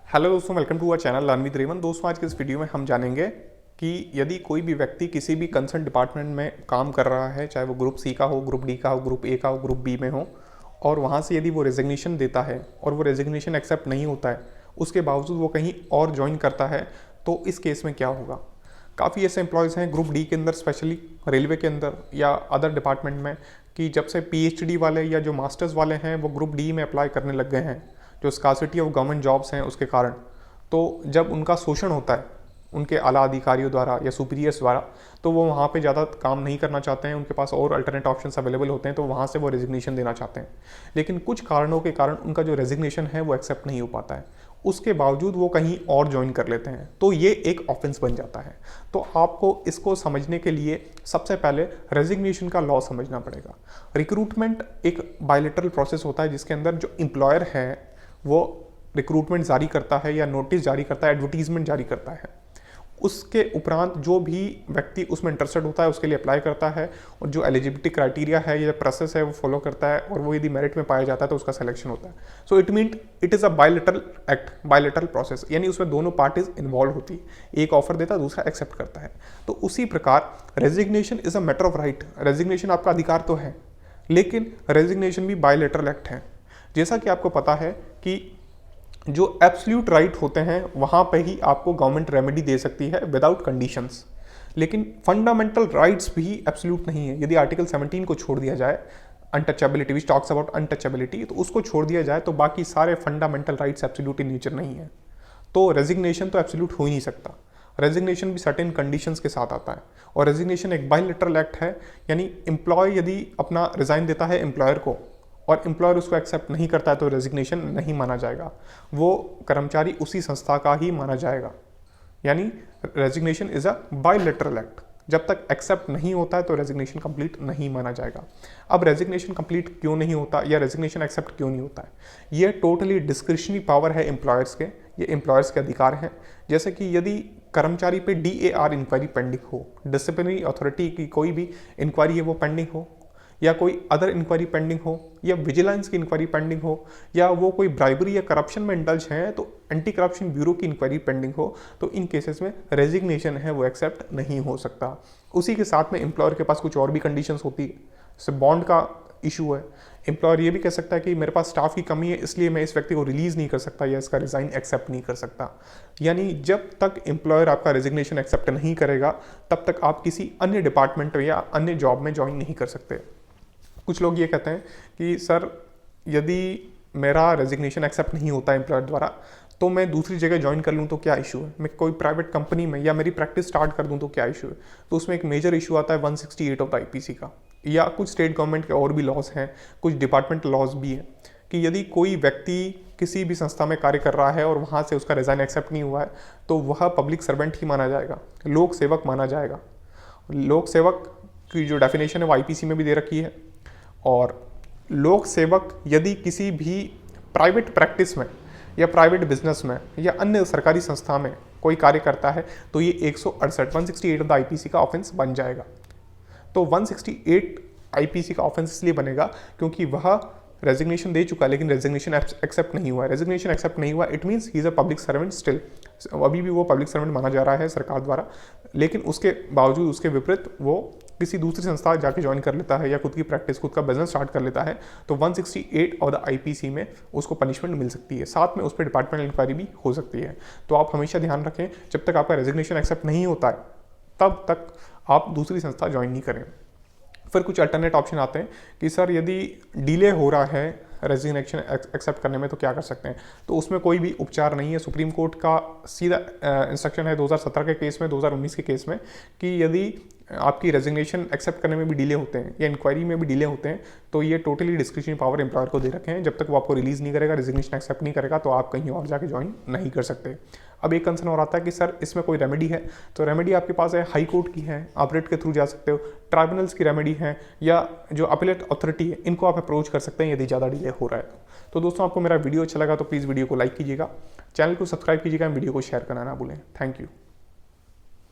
Hello दोस्तों, welcome to our channel learn with Revan. दोस्तों, आज के इस वीडियो में हम जानेंगे कि यदि कोई भी व्यक्ति किसी भी कंसर्न डिपार्टमेंट में काम कर रहा है, चाहे वो ग्रुप सी का हो, ग्रुप डी का हो, ग्रुप ए का हो, ग्रुप बी में हो, और वहाँ से यदि वो रेजिग्नेशन देता है और वो रेजिग्नेशन एक्सेप्ट नहीं होता है, उसके बावजूद वो कहीं और ज्वाइन करता है, तो इस केस में क्या होगा। काफ़ी ऐसे एम्प्लॉयज़ हैं ग्रुप डी के अंदर, स्पेशली रेलवे के अंदर या अदर डिपार्टमेंट में, कि जब से पीएचडी वाले या जो मास्टर्स वाले हैं वो ग्रुप डी में अप्लाई करने लग गए हैं, जो स्कार्सिटी ऑफ गवर्नमेंट जॉब्स हैं उसके कारण। तो जब उनका शोषण होता है उनके आला अधिकारियों द्वारा या सुपीरियर्स द्वारा, तो वो वहाँ पे ज़्यादा काम नहीं करना चाहते हैं, उनके पास और अल्टरनेट ऑप्शंस अवेलेबल होते हैं, तो वहाँ से वो रेजिग्नेशन देना चाहते हैं। लेकिन कुछ कारणों के कारण उनका जो रेजिग्नेशन है वो एक्सेप्ट नहीं हो पाता है, उसके बावजूद वो कहीं और ज्वाइन कर लेते हैं, तो ये एक ऑफेंस बन जाता है। तो आपको इसको समझने के लिए सबसे पहले रेजिग्नेशन का लॉ समझना पड़ेगा। रिक्रूटमेंट एक बायलैटरल प्रोसेस होता है जिसके अंदर जो एम्प्लॉयर है वो रिक्रूटमेंट जारी करता है या नोटिस जारी करता है, एडवर्टीजमेंट जारी करता है। उसके उपरांत जो भी व्यक्ति उसमें इंटरेस्टेड होता है उसके लिए अप्लाई करता है, और जो एलिजिबिलिटी क्राइटेरिया है या प्रोसेस है वो फॉलो करता है, और वो यदि मेरिट में पाया जाता है तो उसका सिलेक्शन होता है। So it mean it is a bilateral act, bilateral process, यानी उसमें दोनों पार्टीज इन्वॉल्व होती है, एक ऑफर देता है, दूसरा एक्सेप्ट करता है। तो उसी प्रकार resignation is a matter of right. Resignation आपका अधिकार तो है, लेकिन रेजिग्नेशन भी बायलैटरल एक्ट है। जैसा कि आपको पता है कि जो एब्सोल्यूट राइट होते हैं वहाँ पे ही आपको गवर्नमेंट रेमेडी दे सकती है विदाउट कंडीशंस, लेकिन फंडामेंटल राइट्स भी एब्सोल्यूट नहीं है। यदि आर्टिकल 17 को छोड़ दिया जाए, untouchability, which talks about untouchability, तो उसको छोड़ दिया जाए तो बाकी सारे fundamental rights absolute in nature नहीं है। तो रेजिग्नेशन तो एब्सोल्यूट हो ही नहीं सकता। रेजिग्नेशन भी सर्टेन कंडीशंस के साथ आता है, और रेजिग्नेशन एक बायलैटरल एक्ट है, यानी एम्प्लॉय यदि अपना रिजाइन देता है एम्प्लॉयर को और एम्प्लॉयर उसको एक्सेप्ट नहीं करता है तो रेजिग्नेशन नहीं माना जाएगा, वो कर्मचारी उसी संस्था का ही माना जाएगा। यानी resignation is a bilateral act. जब तक एक्सेप्ट नहीं होता है तो रेजिग्नेशन कंप्लीट नहीं माना जाएगा। अब रेजिग्नेशन कंप्लीट क्यों नहीं होता या रेजिग्नेशन एक्सेप्ट क्यों नहीं होता है, ये टोटली डिस्क्रिशनरी पावर है एम्प्लॉयर्स के, ये एम्प्लॉयर्स के अधिकार हैं। जैसे कि यदि कर्मचारी पे DAR इंक्वायरी पेंडिंग हो, डिसिप्लिनरी अथॉरिटी की कोई भी इंक्वायरी है वो पेंडिंग हो, या कोई अदर इंक्वायरी पेंडिंग हो, या विजिलेंस की इंक्वायरी पेंडिंग हो, या वो कोई ब्राइबरी या करप्शन में इंडल्ज हैं तो एंटी करप्शन ब्यूरो की इंक्वायरी पेंडिंग हो, तो इन केसेस में रेजिग्नेशन है वो एक्सेप्ट नहीं हो सकता। उसी के साथ में एम्प्लॉयर के पास कुछ और भी कंडीशंस होती है, जैसे बॉन्ड का इशू है। एम्प्लॉयर ये भी कह सकता है कि मेरे पास स्टाफ की कमी है इसलिए मैं इस व्यक्ति को रिलीज नहीं कर सकता या इसका रिजाइन एक्सेप्ट नहीं कर सकता। यानी जब तक एम्प्लॉयर आपका रेजिग्नेशन एक्सेप्ट नहीं करेगा तब तक आप किसी अन्य डिपार्टमेंट या अन्य जॉब में ज्वाइन नहीं कर सकते। कुछ लोग ये कहते हैं कि सर यदि मेरा रेजिग्नेशन एक्सेप्ट नहीं होता एम्प्लॉयर द्वारा तो मैं दूसरी जगह ज्वाइन कर लूँ तो क्या इशू है, मैं कोई प्राइवेट कंपनी में या मेरी प्रैक्टिस स्टार्ट कर दूँ तो क्या इशू है। तो उसमें एक मेजर इशू आता है 168 ऑफ द IPC का, या कुछ स्टेट गवर्नमेंट के और भी लॉज हैं, कुछ डिपार्टमेंट लॉज भी हैं, कि यदि कोई व्यक्ति किसी भी संस्था में कार्य कर रहा है और वहाँ से उसका रिजाइन एक्सेप्ट नहीं हुआ है तो वह पब्लिक सर्वेंट ही माना जाएगा, लोक सेवक माना जाएगा। लोक सेवक की जो डेफिनेशन है वो IPC में भी दे रखी है। और लोक सेवक यदि किसी भी प्राइवेट प्रैक्टिस में या प्राइवेट बिजनेस में या अन्य सरकारी संस्था में कोई कार्य करता है तो ये 168 ऑफ द IPC का ऑफेंस बन जाएगा। तो 168 IPC का ऑफेंस इसलिए बनेगा क्योंकि वह रेजिग्नेशन दे चुका है लेकिन रेजिग्नेशन एक्सेप्ट नहीं हुआ है। रेजिग्नेशन एक्सेप्ट नहीं हुआ, it means he is a public servant still, अभी भी वो पब्लिक सर्वेंट माना जा रहा है सरकार द्वारा, लेकिन उसके बावजूद उसके विपरीत वो किसी दूसरी संस्था जाके ज्वाइन कर लेता है या खुद की प्रैक्टिस, खुद का बिजनेस स्टार्ट कर लेता है, तो 168 और द IPC में उसको पनिशमेंट मिल सकती है, साथ में उस पर डिपार्टमेंटल इंक्वायरी भी हो सकती है। तो आप हमेशा ध्यान रखें, जब तक आपका रेजिग्नेशन एक्सेप्ट नहीं होता है तब तक आप दूसरी संस्था ज्वाइन नहीं करें। फिर कुछ अल्टरनेट ऑप्शन आते हैं कि सर यदि डिले हो रहा है रेजिग्नेशन एक्सेप्ट करने में तो क्या कर सकते हैं। तो उसमें कोई भी उपचार नहीं है। सुप्रीम कोर्ट का सीधा इंस्ट्रक्शन है 2017 के केस में, 2019 के केस में, कि यदि आपकी रेजिग्नेशन एक्सेप्ट करने में भी डिले होते हैं या इंक्वायरी में भी डिले होते हैं तो ये टोटली डिस्क्रिशनरी पावर एम्प्लॉयर को दे रखे हैं। जब तक वो आपको रिलीज नहीं करेगा, रेजिग्नेशन एक्सेप्ट नहीं करेगा, तो आप कहीं और जाके ज्वाइन नहीं कर सकते। अब एक कंसर्न और आता है कि सर इसमें कोई रेमेडी है, तो रेमेडी आपके पास है, हाई कोर्ट की है, आप रेट के थ्रू जा सकते हो, ट्राइब्यूनल्स की रेमेडी है, या जो अपीलेट अथॉरिटी है इनको आप अप्रोच कर सकते हैं यदि ज़्यादा डिले हो रहा है। तो दोस्तों, आपको मेरा वीडियो अच्छा लगा तो प्लीज़ वीडियो को लाइक कीजिएगा, चैनल को सब्सक्राइब कीजिएगा, वीडियो को शेयर करना ना भूलें। Thank you.